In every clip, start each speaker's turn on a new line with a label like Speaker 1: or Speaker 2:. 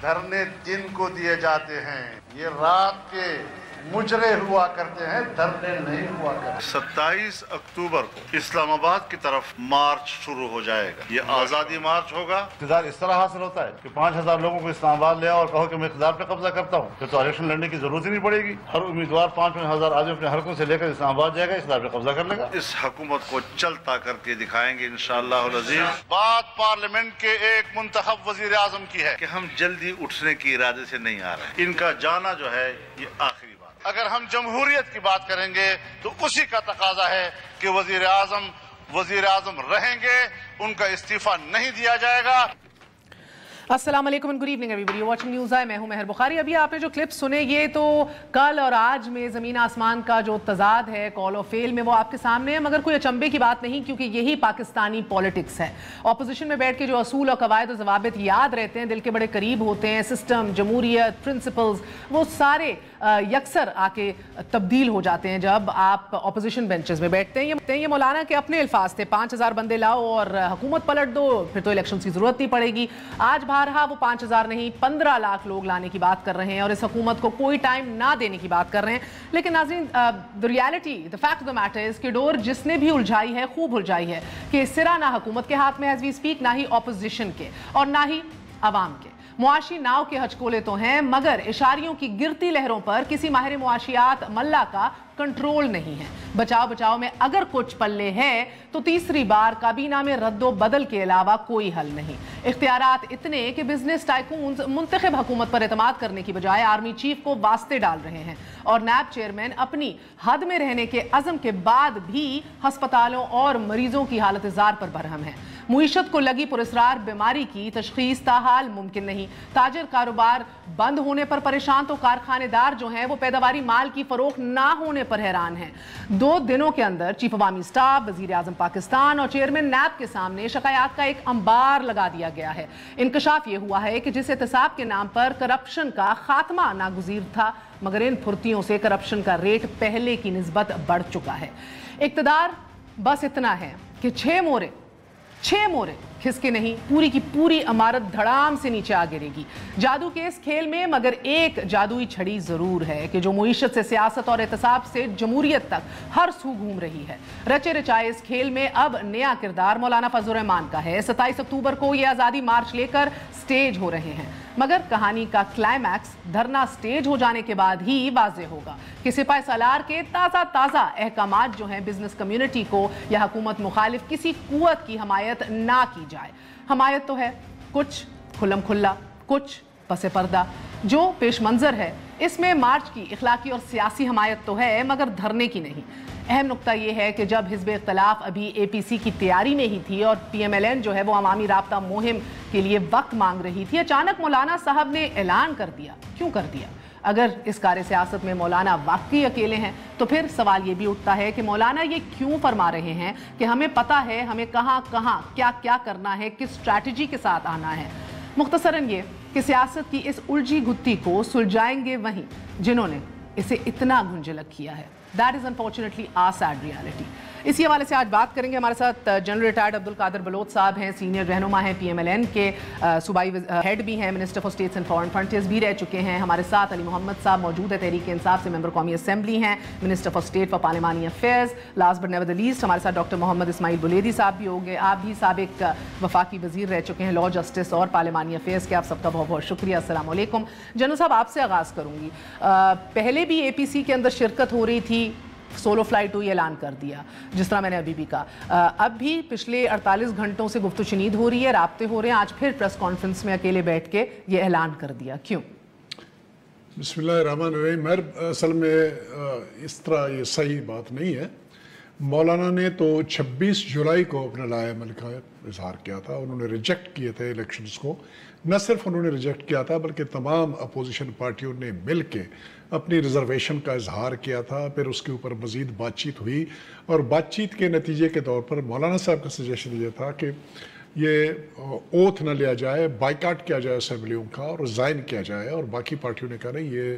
Speaker 1: دھرنے دن کو دیے جاتے ہیں، یہ رات کے مجرے ہوا کرتے ہیں، دھرنے نہیں ہوا کرتے۔ 27 اکتوبر کو اسلام آباد کی طرف مارچ شروع ہو جائے گا، یہ آزادی مارچ ہوگا۔ اقتدار اس طرح حاصل ہوتا ہے کہ 5000 لوگوں کو اسلام آباد لے آؤ اور کہو کہ میں اقتدار پہ قبضہ کرتا ہوں، پھر تو الیکشن لڑنے کی ضرورت ہی نہیں پڑے گی، ہر امیدوار 5000 آدمی اپنے حلقوں سے لے کر اسلام آباد جائے گا، اقتدار پہ قبضہ کر لے گا۔ اس حکومت کو چلتا کر کے دکھائیں گے انشاءاللہ العزیز۔ بات پارلیمنٹ کے ایک منتخب وزیر اعظم کی ہے کہ ہم جلدی اٹھنے کے ارادے سے نہیں آ رہے، ان کا جانا جو ہے یہ آخری۔ اگر ہم جمہوریت کی بات کریں گے تو اسی کا تقاضا ہے کہ وزیر اعظم رہیں گے، ان کا استعفیٰ نہیں دیا جائے گا۔
Speaker 2: السلام علیکم and good evening everybody watching news I, میں ہوں مہر بخاری۔ ابھی آپ نے جو کلپ سنے یہ تو کل اور آج میں زمین آسمان کا جو تضاد ہے کال اور فیل میں وہ آپ کے سامنے ہے، مگر کوئی اچنبے کی بات نہیں کیونکہ یہی پاکستانی پالیٹکس ہے۔ اپوزیشن میں بیٹھ کے جو اصول اور قواعد و ضوابط یاد رہتے ہیں، دل کے بڑے قریب ہوتے ہیں، سسٹم، جمہوریت، پرنسپلز، وہ سارے یکسر آ کے تبدیل ہو جاتے ہیں جب آپ اپوزیشن بینچز میں بیٹھتے ہیں۔ یہ مولانا کے اپنے الفاظ تھے، 5000 بندے لاؤ اور حکومت پلٹ دو، پھر تو الیکشن کی ضرورت نہیں پڑے گی۔ آج بہرحا وہ 5000 نہیں 15 لاکھ لوگ لانے کی بات کر رہے ہیں اور اس حکومت کو کوئی ٹائم نہ دینے کی بات کر رہے ہیں۔ لیکن ناظرین، the reality, the fact of the matter is کہ ڈور جس نے بھی الجھائی ہے خوب الجھائی ہے کہ سرا نہ حکومت کے ہاتھ میں ایز وی اسپیک، نہ ہی اپوزیشن کے اور نہ ہی عوام کے۔ معاشی ناؤ کے ہچکولے تو ہیں مگر اشاریوں کی گرتی لہروں پر کسی ماہر معاشیات ملا کا کنٹرول نہیں ہے۔ بچاؤ میں اگر کچھ پلے ہے تو تیسری بار کابینہ میں رد و بدل کے علاوہ کوئی حل نہیں۔ اختیارات اتنے کہ بزنس ٹائکونز منتخب حکومت پر اعتماد کرنے کی بجائے آرمی چیف کو واسطے ڈال رہے ہیں اور نیب چیئرمین اپنی حد میں رہنے کے عزم کے بعد بھی ہسپتالوں اور مریضوں کی حالت زار پر برہم ہیں۔ معیشت کو لگی پراسرار بیماری کی تشخیص تاحال ممکن نہیں۔ تاجر کاروبار بند ہونے پر پریشان تو کارخانے دار جو ہیں وہ پیداواری مال کی فروخت نہ ہونے پر حیران ہیں۔ 2 دنوں کے اندر چیف عوامی اسٹاف، وزیر اعظم پاکستان اور چیئرمین نیب کے سامنے شکایات کا ایک انبار لگا دیا گیا ہے۔ انکشاف یہ ہوا ہے کہ جس احتساب کے نام پر کرپشن کا خاتمہ ناگزیر تھا مگر ان پھرتیوں سے کرپشن کا ریٹ پہلے کی نسبت بڑھ چکا ہے۔ اقتدار بس اتنا ہے کہ 6 مورے کھس کے نہیں، پوری کی پوری عمارت دھڑام سے نیچے آ گرے گی۔ جادو کے اس کھیل میں مگر ایک جادوئی چھڑی ضرور ہے کہ جو معیشت سے سیاست اور احتساب سے جمہوریت تک ہر سو گھوم رہی ہے۔ رچے رچائے اس کھیل میں اب نیا کردار مولانا فضل الرحمان کا ہے۔ 27 اکتوبر کو یہ آزادی مارچ لے کر سٹیج ہو رہے ہیں مگر کہانی کا کلائمیکس دھرنا سٹیج ہو جانے کے بعد ہی واضح ہوگا کہ سپاہ سالار کے تازہ احکامات جو ہیں بزنس کمیونٹی کو یا حکومت مخالف کسی قوت کی حمایت نہ کی جائے۔ حمایت تو ہے کچھ کھلم کھلا، کچھ پس پردہ۔ جو پیش منظر ہے اس میں مارچ کی اخلاقی اور سیاسی حمایت تو ہے مگر دھرنے کی نہیں۔ اہم نقطہ یہ ہے کہ جب حزب اختلاف ابھی اے پی سی کی تیاری میں ہی تھی اور پی ایم ایل این جو ہے وہ عوامی رابطہ مہم کے لیے وقت مانگ رہی تھی، اچانک مولانا صاحب نے اعلان کر دیا۔ کیوں کر دیا؟ اگر اس کار سیاست میں مولانا واقعی اکیلے ہیں تو پھر سوال یہ بھی اٹھتا ہے کہ مولانا یہ کیوں فرما رہے ہیں کہ ہمیں پتہ ہے ہمیں کہاں کیا کرنا ہے، کس اسٹریٹجی کے ساتھ آنا ہے۔ مختصراً یہ کہ سیاست کی اس الجھی گتھی کو سلجھائیں گے وہیں جنہوں نے اسے اتنا گنجلک کیا ہے۔ That is unfortunately our sad reality۔ اسی حوالے سے آج بات کریں گے۔ ہمارے ساتھ جنرل ریٹائرڈ عبدالقادر بلوچ صاحب ہیں، سینئر رہنما ہیں پی ایم ایل این کے، صوبائی ہیڈ بھی ہیں، minister for states and foreign frontiers بھی رہ چکے ہیں۔ ہمارے ساتھ علی محمد صاحب موجود ہے، تحریک انصاف سے ممبر قومی اسمبلی ہیں، منسٹر فار اسٹیٹ فار پارلیمانی affairs. Last but never the least ہمارے ساتھ ڈاکٹر محمد اسماعیل بلیدی صاحب بھی ہوں گے، آپ بھی سابق وفاقی وزیر رہ چکے ہیں لا جسٹس اور پارلیمانی افیئرز کے۔ آپ سب کا بہت بہت شکریہ۔ السلام علیکم۔ جنرل صاحب آپ سے آغاز کروں گی۔ پہلے بھی اے پی سی کے اندر شرکت ہو رہی تھی، سولو فلائٹ ہوئی، اعلان کر دیا جس طرح میں نے ابھی بھی کہا، اب بھی پچھلے 48 گھنٹوں سے گفت و شنید ہو رہی ہے، رابطے ہو رہے ہیں، آج پھر پریس کانفرنس میں اکیلے بیٹھ کے یہ اعلان کر دیا، کیوں؟
Speaker 3: بسم اللہ الرحمن الرحیم۔ اصل میں اس طرح یہ صحیح بات نہیں ہے۔ مولانا نے تو 26 جولائی کو اپنا لائے عمل کا اظہار کیا تھا، انہوں نے ریجیکٹ کیے تھے الیکشنز کو۔ نہ صرف انہوں نے ریجیکٹ کیا تھا بلکہ تمام اپوزیشن پارٹیوں نے مل کے اپنی ریزرویشن کا اظہار کیا تھا، پھر اس کے اوپر مزید بات چیت ہوئی اور بات چیت کے نتیجے کے طور پر مولانا صاحب کا سجیشن یہ تھا کہ یہ اوتھ نہ لیا جائے، بائیکاٹ کیا جائے اسمبلیوں کا اور ریزائن کیا جائے، اور باقی پارٹیوں نے کہا نہیں، یہ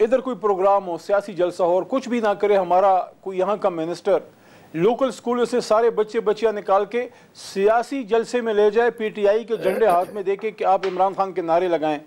Speaker 4: ادھر کوئی پروگرام ہو, سیاسی جلسہ ہو, اور کچھ بھی نہ کرے ہمارا کوئی یہاں کا منسٹر, لوکل سکولوں سے سارے بچے بچیاں نکال کے سیاسی جلسے میں لے جائے, پی ٹی آئی کے جھنڈے ہاتھ میں دے کے کہ آپ عمران خان کے نعرے لگائیں.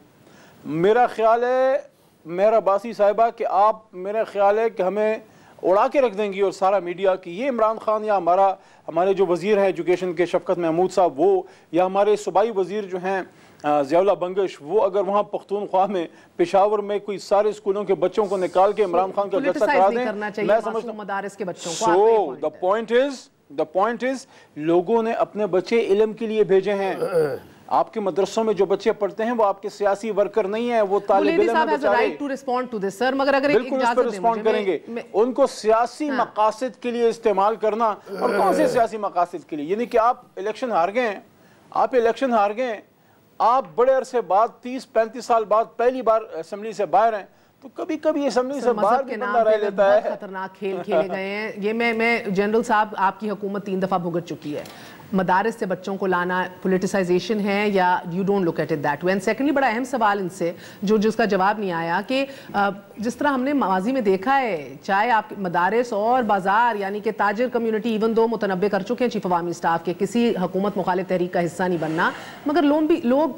Speaker 4: میرا خیال ہے میرا باسی صاحبہ کہ میرا خیال ہے کہ ہمیں اڑا کے رکھ دیں گی, اور سارا میڈیا کہ یہ عمران خان یا ہمارے جو وزیر ہیں ایجوکیشن کے شفقت محمود صاحب, وہ یا ہمارے صوبائی وزیر جو ہیں ضیاء اللہ بنگش, وہ اگر وہاں پختونخوا میں پشاور میں کوئی سارے اسکولوں کے بچوں کو نکال کے عمران خان کا جلسہ کرا دیں, میں سمجھتا ہوں
Speaker 2: مدارس کے بچوں کو.
Speaker 4: So the point is لوگوں نے اپنے بچے علم کے لیے بھیجے ہیں. آپ کے مدرسوں میں جو بچے پڑھتے ہیں وہ آپ کے سیاسی ورکر نہیں ہیں, وہ طالب علم ہیں بیچارے. بالکل اس پر رسپونڈ کریں گے. ان کو سیاسی مقاصد کے لیے استعمال کرنا, اور کون سے سیاسی مقاصد کے لیے, یعنی کہ آپ الیکشن ہار گئے ہیں, آپ بڑے عرصے بعد 30-35 سال بعد پہلی بار اسمبلی سے باہر ہیں, تو کبھی کبھی اسمبلی سے باہر بھی بندہ رہ لیتا ہے.
Speaker 2: خطرناک کھیل کھیلے گئے ہیں یہ. میں جنرل صاحب, آپ کی حکومت 3 دفعہ بھگت چکی ہے. مدارس سے بچوں کو لانا پولیٹیسائزیشن ہے یا you don't look at it that way? And secondly بڑا اہم سوال ان سے جس کا جواب نہیں آیا کہ جس طرح ہم نے ماضی میں دیکھا ہے, چاہے آپ مدارس اور بازار, یعنی کہ تاجر کمیونٹی ایون دو متنبع کر چکے ہیں چیف عوامی سٹاف کے کسی حکومت مخالف تحریک کا حصہ نہیں بننا, مگر لوگ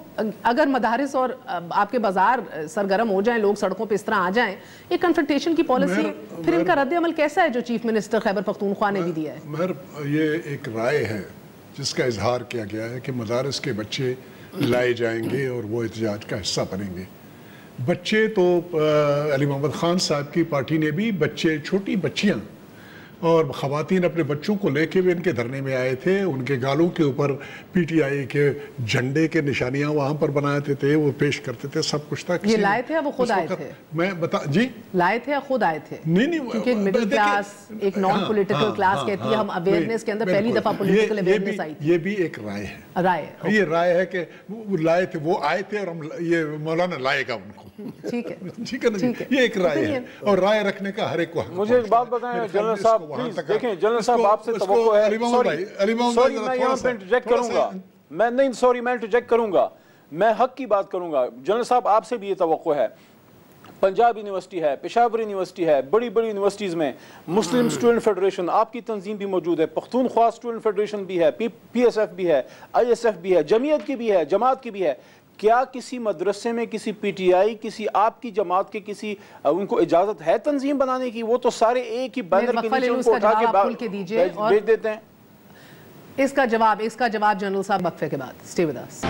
Speaker 2: اگر مدارس اور آپ کے بازار سرگرم ہو جائیں, لوگ سڑکوں پہ اس طرح آ جائیں, ایک کنفرنٹیشن کی پالیسی, پھر ان کا رد عمل کیسا ہے جو چیف منسٹر خیبر پختونخوا نے بھی دیا ہے؟
Speaker 3: مہر, یہ ایک رائے ہے جس کا اظہار کیا گیا ہے کہ مدارس کے بچے لائے جائیں گے اور وہ احتجاج کا حصہ بنیں گے. بچے تو علی محمد خان صاحب کی پارٹی نے بھی بچے, چھوٹی بچیاں اور خواتین اپنے بچوں کو لے کے بھی ان کے دھرنے میں آئے تھے. ان کے گالوں کے اوپر پی ٹی آئی کے جھنڈے کے نشانیاں وہاں پر بناتے تھے, وہ پیش کرتے تھے, سب کچھ تھا.
Speaker 2: یہ لائے تھے یا وہ خود آئے تھے؟
Speaker 3: میں جی
Speaker 2: لائے تھے یا خود آئے تھے؟
Speaker 3: نہیں,
Speaker 2: کیونکہ مڈل کلاس ایک نان پولیٹیکل کلاس کہتی ہے, ہم اویئرنیس کے اندر پہلی دفعہ پولیٹیکل اویئرنیس آئی تھی.
Speaker 3: یہ بھی ایک رائے ہے, یہ رائے ہے کہ وہ لائے تھے, وہ آئے تھے, اور ہم یہ مولانا لائے گا ان کو. ٹھیک ہے نا, یہ ایک رائے ہے, اور رائے رکھنے کا ہر ایک کو.
Speaker 4: مجھے ایک بات بتائیں جنرل صاحب, پلیز دیکھیں جنرل صاحب, آپ سے توقع ہے, سوری میں یہاں پہ انٹرجیکٹ کروں گا, میں انٹرجیکٹ کروں گا, میں حق کی بات کروں گا. جنرل صاحب آپ سے بھی یہ توقع ہے, پنجاب یونیورسٹی ہے, پشاور یونیورسٹی ہے, بڑی بڑی یونیورسٹیز میں مسلم اسٹوڈنٹ فیڈریشن, آپ کی تنظیم بھی موجود ہے, پختونخوا اسٹوڈنٹ فیڈریشن بھی ہے, پی ایس ایف بھی ہے, آئی ایس ایف بھی ہے, جمعیت کی بھی ہے, جماعت کی بھی ہے. کیا کسی مدرسے میں کسی پی ٹی آئی, کسی آپ کی جماعت کے کسی ان کو اجازت ہے تنظیم بنانے کی؟ وہ تو سارے ایک ہی بینر کے نیچے ان کو اٹھا کے بھیج دیتے ہیں.
Speaker 2: اس کا جواب جنرل صاحب وقفے کے بعد. Stay with us.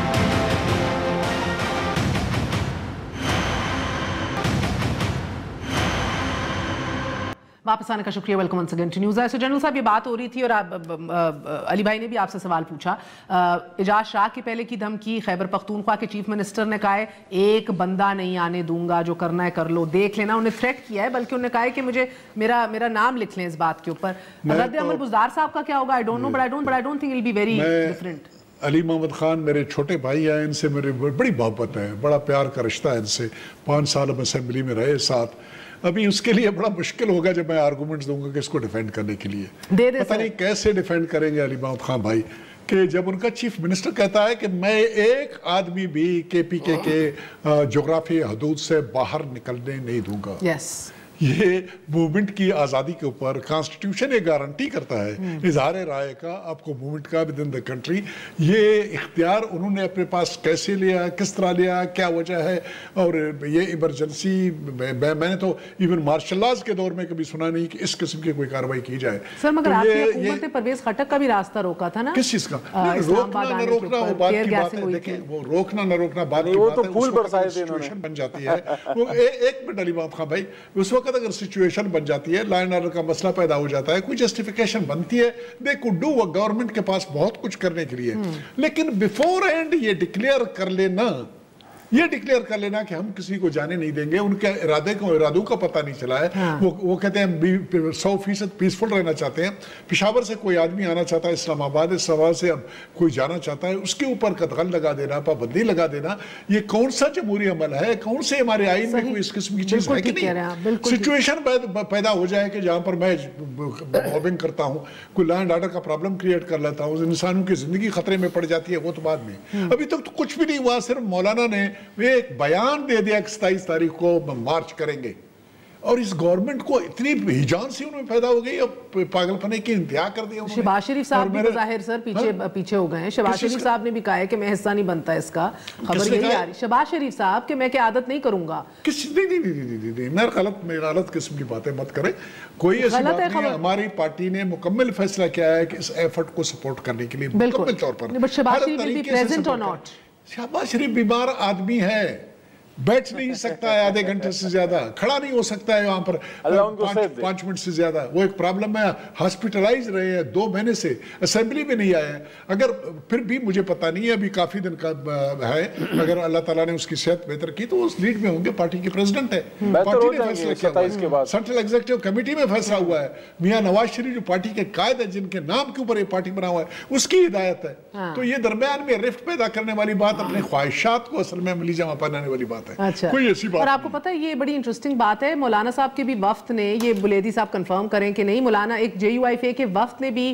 Speaker 2: واپس آنے کا شکریہ. Welcome once again to news I. So general صاحب, یہ بات ہو رہی تھی اور علی بھائی نے بھی آپ سے سوال پوچھا, اعجاز شاہ کی پہلے کی دھمکی, خیبر پختونخوا کے چیف منسٹر نے کہا ہے ایک بندہ نہیں آنے دوں گا, جو کرنا ہے کر لو, دیکھ لینا. انہیں تھریٹ کیا ہے, بلکہ انہوں نے کہا ہے کہ مجھے میرا نام لکھ لیں اس بات کے اوپر. رد عمل بزدار صاحب کا کیا ہوگا؟ I don't know, but I don't think it will be very different.
Speaker 3: Ali Muhammad Khan میرے چھوٹے بھائی ہیں, ان سے میری بڑی محبت ہے, بڑا پیار کا رشتہ ہے ان سے. 5 سال ہم اسمبلی میں رہے ساتھ. ابھی اس کے لیے بڑا مشکل ہوگا جب میں آرگومنٹس دوں گا کہ اس کو ڈیفینڈ کرنے کے لیے. پتہ نہیں کیسے ڈیفینڈ کریں گے علی محمد خان بھائی, کہ جب ان کا چیف منسٹر کہتا ہے کہ میں ایک آدمی بھی کے پی کے جغرافی حدود سے باہر نکلنے نہیں دوں گا. یہ موومنٹ کی آزادی کے اوپر کانسٹیٹیوشن یہ گارنٹی کرتا ہے اظہار رائے کا, آپ کو موومنٹ کا ود ان دا کنٹری. یہ اختیار انہوں نے اپنے پاس کیسے لیا, کس طرح لیا, کیا وجہ ہے؟ اور یہ ایمرجنسی, میں نے تو ایون مارشل لاز کے دور میں کبھی سنا نہیں کہ اس قسم کی کوئی کارروائی کی جائے.
Speaker 2: سر مگر آپ کی حکومت نے پرویز خٹک کا بھی راستہ روکا تھا نا,
Speaker 3: کس چیز کا؟ روکنا نہ روکنا وہ بات کی بات ہے. دیکھیں, وہ روکنا نہ روکنا بات کی بات ہے, اس وقت سچویشن بن جاتی ہے. ایک منٹ علی محمد خان بھائی, اس وقت اگر سچویشن بن جاتی ہے, لا اینڈ آرڈر کا مسئلہ پیدا ہو جاتا ہے, کوئی جسٹیفیکیشن بنتی ہے, دے کوڈ ڈو, گورنمنٹ کے پاس بہت کچھ کرنے کے لیے. لیکن بیفور اینڈ یہ ڈکلیئر کر لینا کہ ہم کسی کو جانے نہیں دیں گے, ان کے ارادوں کا پتہ نہیں چلا ہے. وہ کہتے ہیں 100% پیسفل رہنا چاہتے ہیں. پشاور سے کوئی آدمی آنا چاہتا ہے اسلام آباد سے اب کوئی جانا چاہتا ہے, اس کے اوپر قدغن لگا دینا, پابندی لگا دینا, یہ کون سا جمہوری عمل ہے؟ کون سے ہمارے آئین میں کوئی اس قسم کی چیز ہے کہ نہیں؟ سچویشن پیدا ہو جائے کہ جہاں پر میں موبنگ کرتا ہوں, کوئی لا اینڈ آرڈر کا پرابلم کریٹ کر لیتا ہوں, انسانوں کی زندگی خطرے میں پڑ جاتی ہے, وہ تو بعد میں. ابھی تک تو کچھ بھی نہیں ہوا, صرف مولانا نے ایک بیان دے دیا کہ 27 تاریخ کو مارچ کریں گے. اور اس گورنمنٹ کو اتنی ہیجان سی ان میں پیدا ہو گئی، اب پاگلپنے کی انتہا کر دیا انہوں نے۔
Speaker 2: شہباز شریف صاحب بھی ظاہر سر پیچھے ہو گئے ہیں۔ شہباز شریف صاحب نے بھی کہا ہے کہ میں حصہ نہیں بنتا اس کا، خبر یہی آ رہی شہباز شریف صاحب کہ میں قیادت نہیں کروں گا۔
Speaker 3: نہیں غلط قسم کی باتیں مت کریں، کوئی ایسی بات نہیں ہے۔ ہماری پارٹی نے مکمل فیصلہ کیا ہے کہ اس ایفرٹ کو سپورٹ کرنے کے لیے مکمل طور پر
Speaker 2: شہباز شریف will be present or not؟
Speaker 3: Shahbaz شریف بیمار آدمی ہے، بیٹھ نہیں سکتا ہے آدھے گھنٹے سے زیادہ، کھڑا نہیں ہو سکتا ہے وہاں پر 5 منٹ سے زیادہ، وہ ایک پرابلم ہے، ہاسپٹلائز رہے ہیں 2 مہینے سے، اسمبلی میں نہیں آیا ہے۔ اگر پھر بھی مجھے پتا نہیں ہے، ابھی کافی دن کا ہے، اگر اللہ تعالیٰ نے اس کی صحت بہتر کی تو اس لیڈ میں ہوں گے، پارٹی کے پریزیڈنٹ ہے، پارٹی نے فیصلہ کیا ہوا ہے، سینٹرل ایگزیکٹو کمیٹی میں فیصلہ ہوا ہے، میاں نواز شریف جو پارٹی کے قائد ہیں، جن کے نام کے اوپر یہ پارٹی بنا ہوا ہے، اس کی ہدایت ہے۔ تو یہ درمیان میں رفٹ پیدا کرنے والی بات اپنے خواہشات کو اصل میں عملی جمع پہنانے والی بات ہے، کوئی ایسی بات۔
Speaker 2: اور آپ کو پتہ ہے یہ بڑی انٹرسٹنگ بات ہے، مولانا صاحب کے بھی وفد نے، یہ بلیدی صاحب کنفرم کریں کہ نہیں، مولانا ایک JUIFA کے وفد نے بھی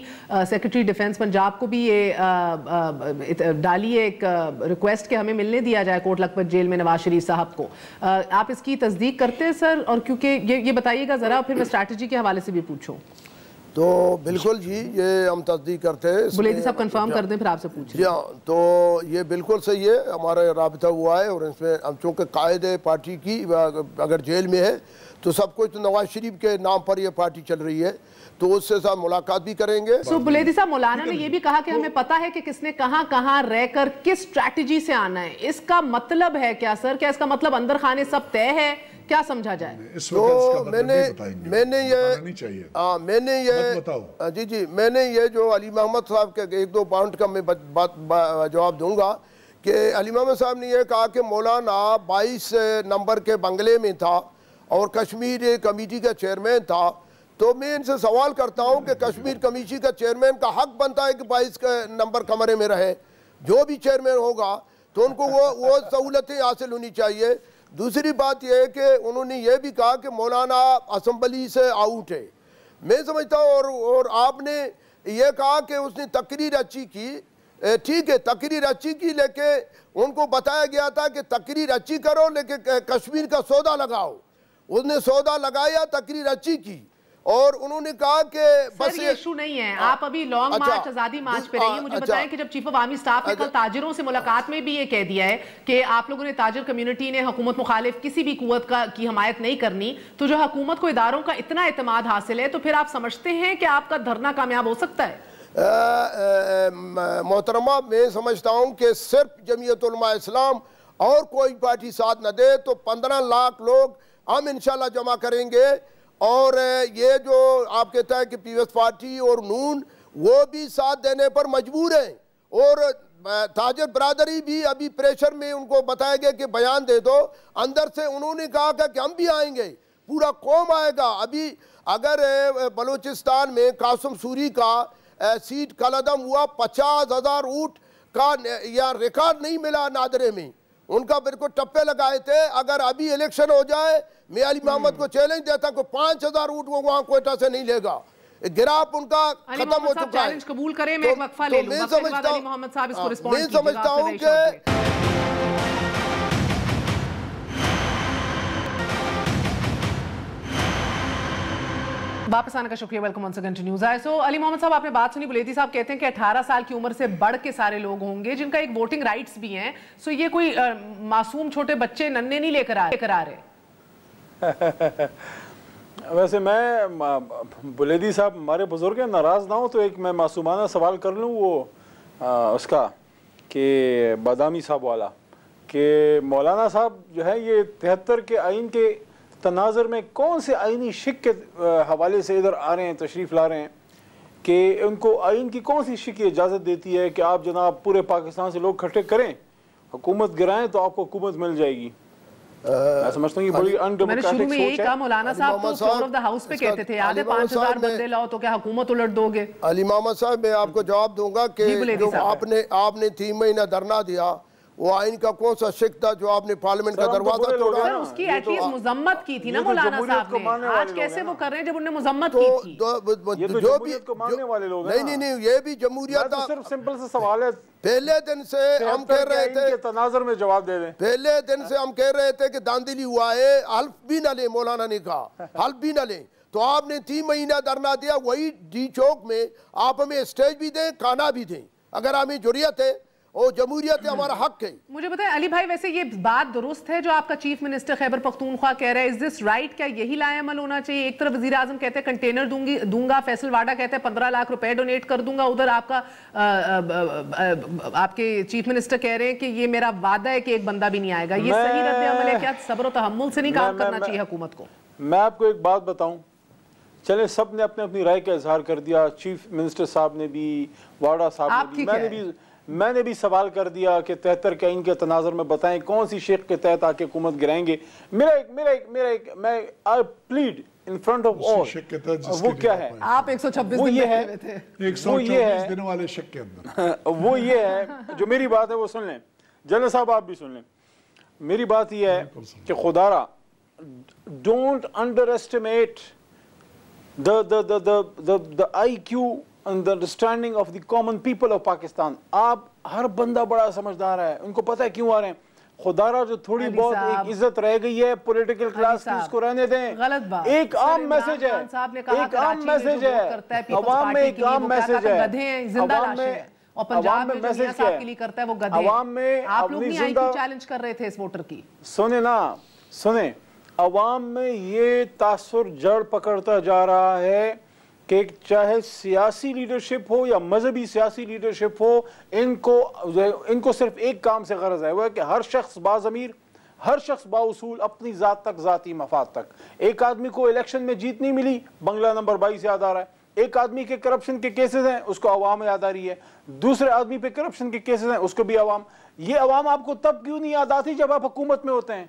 Speaker 2: سیکرٹری ڈیفنس پنجاب کو بھی یہ ڈالی ہے ایک ریکویسٹ کہ ہمیں ملنے دیا جائے کوٹ لکھپت جیل میں نواز شریف صاحب کو۔ آپ اس کی تصدیق کرتے ہیں سر؟ اور کیونکہ یہ بتائیے گا ذرا، پھر میں اسٹریٹجی کے حوالے سے بھی پوچھوں۔
Speaker 5: تو بالکل جی، یہ ہم تصدیق کرتے ہیں،
Speaker 2: بلیدی صاحب کنفرم کر دیں پھر آپ سے پوچھیں۔
Speaker 5: جی ہاں، تو یہ بالکل صحیح ہے، ہمارا رابطہ ہوا ہے، اور اس میں ہم چونکہ قائد پارٹی کی اگر جیل میں ہے تو سب کچھ تو نواز شریف کے نام پر یہ پارٹی چل رہی ہے، تو اس سے ساتھ ملاقات بھی کریں گے۔
Speaker 2: سو بلیدی صاحب، مولانا نے یہ بھی کہا کہ ہمیں پتا ہے کہ کس نے کہاں کہاں رہ کر کس اسٹریٹجی سے آنا ہے، اس کا مطلب ہے کیا سر؟ کیا اس کا مطلب اندر خانے سب طے ہے؟ کیا سمجھا جائے؟
Speaker 5: تو میں نے یہ جو علی محمد صاحب کے 1-2 پوائنٹ کا میں جواب دوں گا کہ علی محمد صاحب نے یہ کہا کہ مولانا 22 نمبر کے بنگلے میں تھا اور کشمیر کمیٹی کا چیئرمین تھا، تو میں ان سے سوال کرتا ہوں کہ کشمیر کمیٹی کا چیئرمین کا حق بنتا ہے کہ 22 نمبر کمرے میں رہے، جو بھی چیئرمین ہوگا تو ان کو وہ سہولتیں حاصل ہونی چاہیے۔ دوسری بات یہ ہے کہ انہوں نے یہ بھی کہا کہ مولانا اسمبلی سے آؤٹ ہے۔ میں سمجھتا ہوں، اور آپ نے یہ کہا کہ اس نے تقریر اچھی کی، ٹھیک ہے تقریر اچھی کی، لیکن ان کو بتایا گیا تھا کہ تقریر اچھی کرو لیکن کشمیر کا سودا لگاؤ۔ اس نے سودا لگایا، تقریر اچھی کی، اور انہوں نے کہا کہ
Speaker 2: بس یہ ایشو نہیں ہے، آپ ابھی لانگ مارچ آزادی مارچ پہ رہیے۔ مجھے بتائیں کہ جب چیف آف آرمی سٹاف نے کل تاجروں سے ملاقات میں بھی یہ کہہ دیا ہے کہ آپ لوگوں نے تاجر کمیونٹی نے حکومت مخالف کسی بھی قوت کی حمایت نہیں کرنی، تو جو حکومت کو اداروں کا اتنا اعتماد حاصل ہے تو پھر آپ سمجھتے ہیں کہ آپ کا دھرنا کامیاب ہو سکتا ہے؟
Speaker 5: محترمہ، میں سمجھتا ہوں کہ صرف جمعیت علماء اسلام اور کوئی پارٹی ساتھ نہ دے تو 15 لاکھ لوگ ہم انشاءاللہ جمع کریں گے، اور یہ جو آپ کہتا ہے کہ پیپلز پارٹی اور نون وہ بھی ساتھ دینے پر مجبور ہیں، اور تاجر برادری بھی ابھی پریشر میں ان کو بتایا گیا کہ بیان دے دو، اندر سے انہوں نے کہا کہ ہم بھی آئیں گے، پورا قوم آئے گا۔ ابھی اگر بلوچستان میں قاسم سوری کا سیٹ کالعدم ہوا، 50,000 اونٹ کا یا ریکارڈ نہیں ملا نادرے میں، ان کا بالکل ٹپے لگائے تھے۔ اگر ابھی الیکشن ہو جائے، میں علی محمد کو چیلنج دیتا کہ 5,000 اونٹ وہ وہاں کوئٹہ سے نہیں لے گا، گراپ ان کا ختم ہو چکا ہے۔
Speaker 2: چیلنج قبول کریں، میں ایک وقفہ لے لوں، وقفے کے بعد علی محمد صاحب اس کو رسپونڈ کیجئے گا۔
Speaker 5: میں سمجھتا ہوں کہ
Speaker 2: واپس آنے کا شکریہ، welcome once again to news I. So Ali Muhammad صاحب، آپ نے بات سنی، بلیدی صاحب کہتے ہیں کہ 18 سال کی عمر سے بڑھ کے سارے لوگ ہوں گے جن کا ایک ووٹنگ رائٹس بھی ہیں، سو یہ کوئی معصوم چھوٹے بچے ننھے نہیں لے کر آ رہے۔
Speaker 4: ویسے میں بلیدی صاحب ہمارے بزرگ ہیں، ناراض نہ ہو تو ایک میں معصومانہ سوال کر لوں، وہ اس کا کہ بادامی صاحب والا، کہ مولانا صاحب جو ہے یہ 73 کے آئین کے تناظر میں کون سے آئینی شک کے حوالے سے ادھر آ رہے ہیں، تشریف لا رہے ہیں، کہ ان کو آئین کی کون سی شک اجازت دیتی ہے کہ آپ جناب پورے پاکستان سے لوگ کھٹے کریں، حکومت گرائیں تو آپ کو حکومت مل جائے گی؟ میں سمجھتا ہوں یہ بڑی
Speaker 2: میں نے شروع میں یہی کہا، مولانا صاحب تو فلور آف دا ہاؤس پہ کہتے تھے، یاد ہے 5,000 بندے لاؤ تو کیا حکومت الٹ دو گے؟
Speaker 5: علی محمد صاحب، میں آپ کو جواب دوں گا کہ جو آپ نے 3 مہینہ دھرنا دیا، وہ آئین کا کون سا شک تھا جو آپ نے پارلیمنٹ کا دروازہ توڑا؟
Speaker 2: سر اس کی ایٹ لیسٹ مذمت کی تھی نا مولانا صاحب نے، آج کیسے وہ کر رہے ہیں جب انہوں نے مذمت کی تھی؟
Speaker 5: جو بھی نہیں یہ بھی جمہوریت تھا.
Speaker 4: صرف سمپل سے سوال ہے،
Speaker 5: پہلے دن سے ہم کہہ رہے تھے،
Speaker 4: تناظر میں جواب دے دیں،
Speaker 5: پہلے دن سے ہم کہہ رہے تھے کہ داندلی ہوا ہے، حلف بھی نہ لیں. مولانا نے کہا حلف بھی نہ لیں، تو آپ نے 3 مہینہ دھرنا دیا. وہی ڈی چوک میں آپ ہمیں اسٹیج بھی دیں، کھانا بھی دیں. اگر ہمیں جرئت ہے اور جمہوریت ہے، ہمارا حق ہے.
Speaker 2: مجھے بتائیں علی بھائی، ویسے یہ بات درست ہے جو آپ کا چیف منسٹر خیبر پختونخوا کہہ رہا ہے؟ از دس رائٹ؟ کیا یہی لائے عمل ہونا چاہیے؟ ایک طرف وزیر اعظم کہتے ہیں کنٹینر دوں گا، فیصل واڈا کہتے ہیں 15 لاکھ روپے ڈونیٹ کر دوں گا، ادھر آپ کے چیف منسٹر کہہ رہے ہیں کہ یہ میرا وعدہ ہے کہ ایک بندہ بھی نہیں آئے گا. یہ صحیح رد عمل ہے کیا؟ صبر و تحمل سے نہیں کام کرنا چاہیے حکومت کو؟
Speaker 4: میں آپ کو ایک بات بتاؤں، چلے سب نے اپنی رائے کا اظہار کر دیا، چیف منسٹر صاحب نے بھی، واڈا صاحب نے بھی، میں نے بھی سوال کر دیا کہ 73 کے آئین کے تناظر میں بتائیں کون سی شق کے تحت آ کے حکومت گرائیں گے. میں I plead in front of all، وہ کیا ہے؟
Speaker 2: آپ 126 دن میں کہہ رہے تھے،
Speaker 3: 124 دن والے شق کے اندر
Speaker 4: وہ یہ ہے جو میری بات ہے وہ سن لیں، جنرل صاحب آپ بھی سن لیں. میری بات یہ ہے کہ خدا را don't underestimate the IQ and the understanding of the common people of Pakistan. آپ ہر بندہ بڑا سمجھدار ہے، ان کو پتہ ہے کیوں آ رہے ہیں. خدا را جو تھوڑی بہت ایک عزت رہ گئی ہے پولیٹیکل کلاس کی، اس کو رہنے دیں. ایک عام میسیج ہے، ایک عام میسیج ہے عوام میں، ایک عام میسیج ہے عوام میں،
Speaker 2: اور پنجاب میں جو میاں صاحب کے لیے کرتا ہے وہ گدھے.
Speaker 4: عوام میں
Speaker 2: آپ لوگ نہیں آئی کیوں چیلنج کر رہے تھے اس ووٹر کی؟
Speaker 4: سنیں عوام میں یہ تاثر جڑ پکڑتا جا رہا ہے کہ چاہے سیاسی لیڈرشپ ہو یا مذہبی سیاسی لیڈرشپ ہو، ان کو صرف ایک کام سے غرض ہے، وہ ہے کہ ہر شخص باضمیر، ہر شخص بااصول اپنی ذات تک، ذاتی مفاد تک. ایک آدمی کو الیکشن میں جیت نہیں ملی، بنگلہ نمبر 22 یاد آ رہا ہے. ایک آدمی کے کرپشن کے کیسز ہیں، اس کو عوام یاد آ رہی ہے. دوسرے آدمی پہ کرپشن کے کیسز ہیں، اس کو بھی عوام. یہ عوام آپ کو تب کیوں نہیں یاد آتی جب آپ حکومت میں ہوتے ہیں؟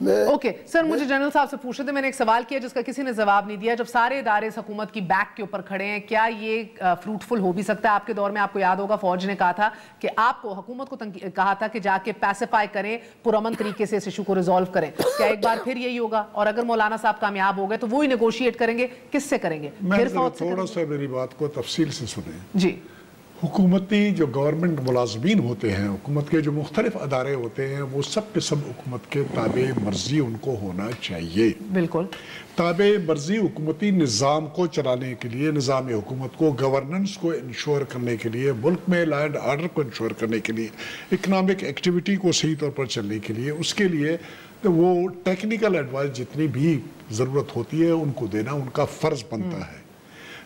Speaker 2: اوکے سر، مجھے جنرل صاحب سے پوچھ رہے تھے، میں نے ایک سوال کیا جس کا کسی نے جواب نہیں دیا. جب سارے ادارے اس حکومت کی بیک کے اوپر کھڑے ہیں، کیا یہ فروٹفل ہو بھی سکتا ہے؟ آپ کے دور میں آپ کو یاد ہوگا فوج نے کہا تھا کہ آپ کو حکومت کو کہا تھا کہ جا کے پیسیفائی کریں، پرامن طریقے سے اس ایشو کو ریزالو کریں. کیا ایک بار پھر یہی ہوگا؟ اور اگر مولانا صاحب کامیاب ہو گئے تو وہی نیگوشیٹ کریں گے؟ کس سے کریں گے؟
Speaker 3: تھوڑا سا میری بات کو تفصیل سے سنیں.
Speaker 2: جی،
Speaker 3: حکومتی جو گورنمنٹ ملازمین ہوتے ہیں، حکومت کے جو مختلف ادارے ہوتے ہیں، وہ سب کے سب حکومت کے تابع مرضی ان کو ہونا چاہیے.
Speaker 2: بالکل
Speaker 3: تابع مرضی حکومتی نظام کو چلانے کے لیے، نظام حکومت کو، گورننس کو انشور کرنے کے لیے، ملک میں لا اینڈ آرڈر کو انشور کرنے کے لیے، اکنامک ایکٹیویٹی کو صحیح طور پر چلنے کے لیے، اس کے لیے وہ ٹیکنیکل ایڈوائس جتنی بھی ضرورت ہوتی ہے ان کو دینا ان کا فرض بنتا ہے.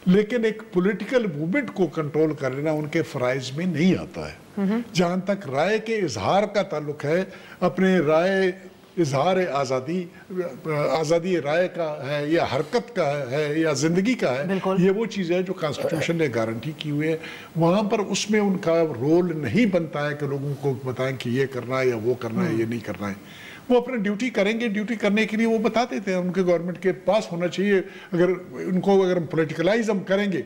Speaker 3: لیکن ایک پولیٹیکل موومنٹ کو کنٹرول کرنا ان کے فرائض میں نہیں آتا ہے. جہاں تک رائے کے اظہار کا تعلق ہے، اپنے رائے اظہار آزادی رائے کا ہے یا حرکت کا ہے یا زندگی کا ہے، یہ وہ چیز ہے جو کانسٹیٹیوشن نے گارنٹی کی ہوئی ہے. وہاں پر اس میں ان کا رول نہیں بنتا ہے کہ لوگوں کو بتائیں کہ یہ کرنا ہے یا وہ کرنا ہے، یہ نہیں کرنا ہے. وہ اپنے ڈیوٹی کریں گے، ڈیوٹی کرنے کے لیے وہ بتا دیتے ہیں. ان کے گورنمنٹ کے پاس ہونا چاہیے. اگر ان کو ہم پولیٹیکلائز ہم کریں گے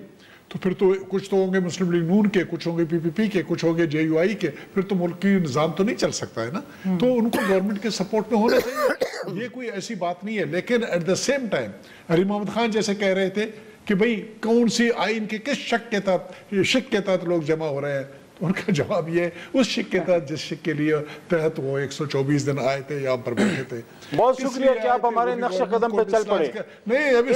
Speaker 3: تو پھر تو کچھ تو ہوں گے مسلم لیگ نون کے، کچھ ہوں گے PPP کے، کچھ ہوں گے JUI کے، پھر تو ملک کی نظام تو نہیں چل سکتا ہے نا. تو ان کو گورنمنٹ کے سپورٹ میں ہونا چاہیے، یہ کوئی ایسی بات نہیں ہے. لیکن ایٹ دا سیم ٹائم علی محمد خان جیسے کہہ رہے تھے کہ بھئی کون سی آئین کے کس شک کے تحت لوگ جمع ہو رہے ہیں، ان کا جواب یہ ہے اس شک کے تحت جس شک کے لیے تحت وہ 124 دن آئے تھے یہاں پر بیٹھے تھے.
Speaker 4: بہت شکریہ کہ آپ ہمارے نقش قدم پہ چل پڑے.
Speaker 3: نہیں ابھی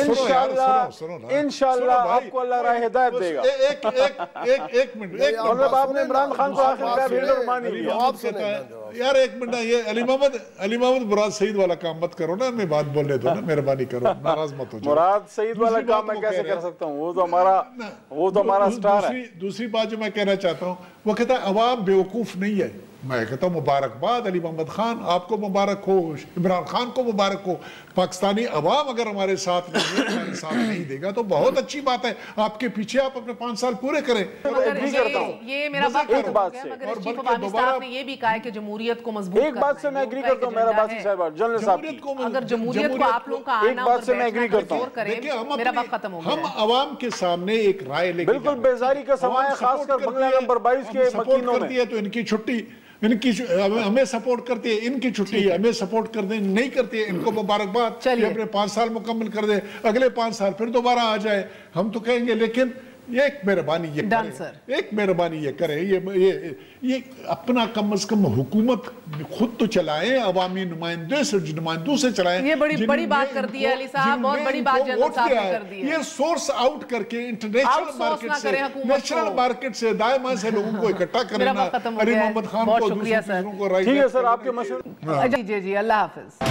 Speaker 4: انشاءاللہ آپ کو اللہ راہ ہدایت دے گا.
Speaker 3: ایک منٹ،
Speaker 4: مطلب آپ نے عمران خان کو آخر کا لیڈر مانی لیا.
Speaker 3: یار ایک منٹ، یہ علی محمد مراد سعید والا کام مت کرو نا، میں بات بولنے دو نا، مہربانی کرو، ناراض مت ہو جاؤ.
Speaker 4: مراد سعید والا کام میں کیسے کر سکتا ہوں؟ وہ تو ہمارا سٹار ہے.
Speaker 3: دوسری بات جو میں کہنا چاہتا ہوں، وہ کہتا ہے عوام بیوقوف نہیں ہے. میں کہتا ہوں مبارکباد علی محمد خان، آپ کو مبارک ہو، عمران خان کو مبارک ہو. پاکستانی عوام اگر ہمارے ساتھ نہیں دے گا تو بہت اچھی بات ہے. آپ کے پیچھے آپ اپنے 5 سال پورے کریں.
Speaker 2: یہ میرا بات ہے، مگر چیف عوامی اسٹاف نے یہ بھی کہا ہے کہ جمہوریت کو مضبوط کرنا ہے.
Speaker 4: ایک بات سے میں ایگری کرتا ہوں میرا باسی صاحب، جنرل صاحب
Speaker 2: اگر جمہوریت کو آپ لوگوں کا
Speaker 4: ایک بات سے میں ایگری کرتا
Speaker 2: ہوں، میرا وقت ختم ہو گیا.
Speaker 3: ہم عوام کے سامنے ایک رائے لے کے
Speaker 4: بالکل بیزاری کا سماع، خاص کر بنگلہ نمبر 22 کے مکینوں میں
Speaker 3: تو ان کی چھٹی ان کی ہمیں سپورٹ کرتی ہے، ان کی چھٹی ہے، ہمیں سپورٹ کر دیں، نہیں کرتی ہے ان کو مبارکباد کہ اپنے 5 سال مکمل کر دیں، اگلے 5 سال پھر دوبارہ آ جائے، ہم تو کہیں گے لیکن ایک مہربانی یہ کریں، ایک مہربانی یہ کریں، یہ اپنا کم از کم حکومت خود تو چلائیں، عوامی نمائندوں سے چلائیں۔
Speaker 2: یہ بڑی بات کر دی ہے علی صاحب، بہت بڑی بات جنرل صاحب نے کر دی ہے۔
Speaker 3: یہ سورس آؤٹ کر کے انٹرنیشنل مارکیٹ سے دائما سے لوگوں کو اکٹھا کرنا، علی محمد خان کو، دوسروں کو،
Speaker 4: ٹھیک ہے سر، آپ کے مشورے۔
Speaker 2: جی اللہ حافظ۔